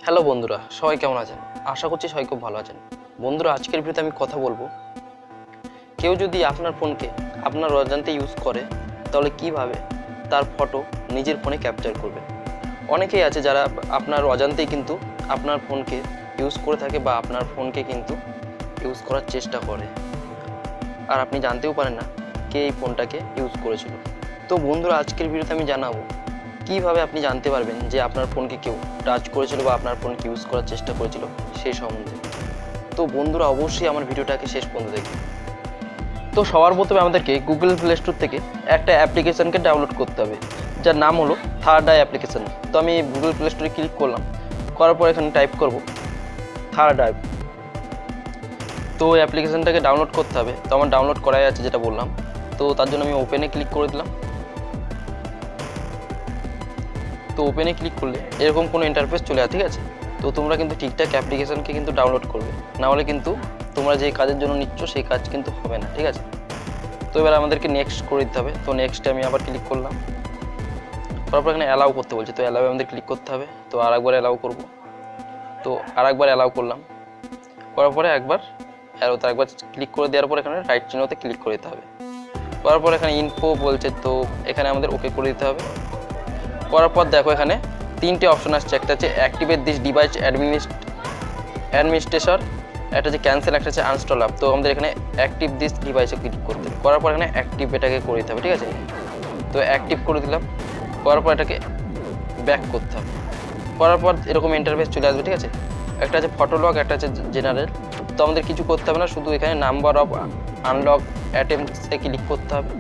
Hello বন্ধুরা, সবাই কেমন আছেন? আশা করছি সবাই খুব ভালো আছেন। বন্ধুরা, আজকের ভিডিওতে আমি কথা বলবো, কেউ যদি আপনার ফোনকে আপনার অজান্তে ইউজ করে তাহলে কিভাবে তার ফটো নিজের ফোনে ক্যাপচার করবেন। অনেকেই আছে যারা আপনার অজান্তেই কিন্তু আপনার ফোনকে ইউজ করে থাকে বা আপনার ফোনকে কিন্তু ইউজ করার চেষ্টা করে, আর আপনি জানতেও পারেন না কে এই ফোনটাকে ইউজ করেছিল। তো বন্ধুরা, আজকের ভিডিওতে আমি জানাবো কিভাবে আপনি জানতে পারবেন যে আপনার ফোনকে কেউ টাচ করেছিল বা আপনার ফোনকে ইউজ করার চেষ্টা করেছিল সেই সম্বন্ধে। তো বন্ধুরা, অবশ্যই আমার ভিডিওটাকে শেষ পর্যন্ত দেখবেন। তো সবার প্রথমে আমাদেরকে গুগল প্লে স্টোর থেকে একটা অ্যাপ্লিকেশনকে ডাউনলোড করতে হবে, যার নাম হলো থার্ড আই অ্যাপ্লিকেশন। তো আমি গুগল প্লে স্টোরে ক্লিক করলাম, করার পর এখানে টাইপ করব থার্ড আই। তো ওই অ্যাপ্লিকেশনটাকে ডাউনলোড করতে হবে। তো আমার ডাউনলোড করাই আছে, যেটা বললাম। তো তার জন্য আমি ওপেনে ক্লিক করে দিলাম। তো ওপেনে ক্লিক করলে এরকম কোনো ইন্টারফেস চলে আসে, ঠিক আছে। তো তোমরা কিন্তু ঠিকঠাক অ্যাপ্লিকেশনকে কিন্তু ডাউনলোড করবে, না হলে কিন্তু তোমরা যে কাজের জন্য নিচ্ছ সেই কাজ কিন্তু হবে না, ঠিক আছে। তো এবার আমাদেরকে নেক্সট করে দিতে হবে। তো নেক্সটে আমি আবার ক্লিক করলাম, তারপর এখানে অ্যালাউ করতে বলছে। তো অ্যালাউ আমাদের ক্লিক করতে হবে। তো আরেকবার অ্যালাউ করব। তো আরেকবার অ্যালাউ করলাম, করার পরে একবার অ্যারোতে একবার ক্লিক করে দেওয়ার পর এখানে রাইট চিহ্নতে ক্লিক করে দিতে হবে। করার পর এখানে ইনফো বলছে, তো এখানে আমাদের ওকে করে দিতে হবে। করার পর দেখো এখানে তিনটে অপশন আসছে, একটা হচ্ছে অ্যাক্টিভেট দিস ডিভাইস অ্যাডমিনিস্ট্রেশন, একটা হচ্ছে ক্যান্সেল, একটা হচ্ছে আনস্টল আপ। তো আমাদের এখানে অ্যাক্টিভ দিস ডিভাইসে ক্লিক করতে হবে। করার পর এখানে অ্যাক্টিভ এটাকে করে দিতে হবে, ঠিক আছে। তো অ্যাক্টিভ করে দিলাম, করার পর এটাকে ব্যাক করতে হবে। করার পর এরকম ইন্টারফেস চলে আসবে, ঠিক আছে। একটা আছে ফটো লক, একটা আছে জেনারেল। তো আমাদের কিছু করতে হবে না, শুধু এখানে নাম্বার অফ আনলক অ্যাটেম্পটসে ক্লিক করতে হবে।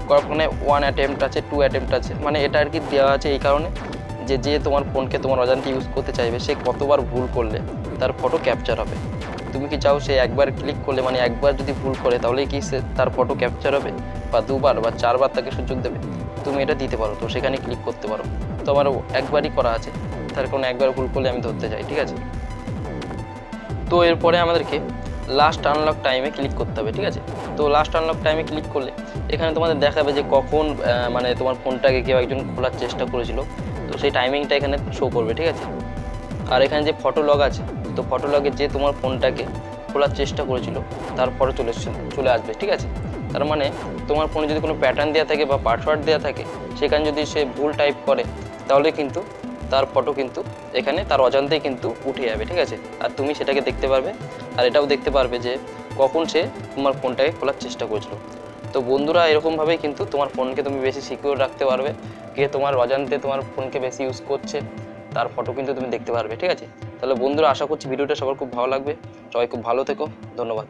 করার ফোনে 1 অ্যাটেম্পট আছে, 2 অ্যাটেম্পট আছে, মানে এটা আর কি দেওয়া আছে এই কারণে যে তোমার ফোনকে তোমার অজান্তে ইউজ করতে চাইবে সে কতবার ভুল করলে তার ফটো ক্যাপচার হবে। তুমি কি চাও সে একবার ক্লিক করলে, মানে একবার যদি ভুল করে তাহলেই কি সে তার ফটো ক্যাপচার হবে, বা দুবার বা চারবার তাকে সুযোগ দেবে? তুমি এটা দিতে পারো, তো সেখানে ক্লিক করতে পারো। তো আমার একবারই করা আছে, তার কারণে একবার ভুল করলে আমি ধরতে চাই, ঠিক আছে। তো এরপরে আমাদেরকে লাস্ট আনলক টাইমে ক্লিক করতে হবে, ঠিক আছে। তো লাস্ট আনলক টাইমে ক্লিক করলে এখানে তোমাদের দেখাবে যে কখন মানে তোমার ফোনটাকে কেউ একজন খোলার চেষ্টা করেছিল। তো সেই টাইমিংটা এখানে শো করবে, ঠিক আছে। আর এখানে যে ফটো লগ আছে, তো ফটো লগে যে তোমার ফোনটাকে খোলার চেষ্টা করেছিল তার ফটো চলে আসবে, ঠিক আছে। তার মানে তোমার ফোনে যদি কোনো প্যাটার্ন দেওয়া থাকে বা পাসওয়ার্ড দেওয়া থাকে, সেখানে যদি সে ভুল টাইপ করে তাহলে কিন্তু তার ফটো কিন্তু এখানে তার অজান্তেই কিন্তু উঠে যাবে, ঠিক আছে। আর তুমি সেটাকে দেখতে পারবে, আর এটাও দেখতে পারবে যে কখন সে তোমার ফোনটাকে খোলার চেষ্টা করেছিল। তো বন্ধুরা, এরকমভাবেই কিন্তু তোমার ফোনকে তুমি বেশি সিকিউর রাখতে পারবে। কে তোমার অজান্তে তোমার ফোনকে বেশি ইউজ করছে তার ফটো কিন্তু তুমি দেখতে পারবে, ঠিক আছে। তাহলে বন্ধুরা, আশা করছি ভিডিওটা সবার খুব ভালো লাগবে। সবাই খুব ভালো থেকো, ধন্যবাদ।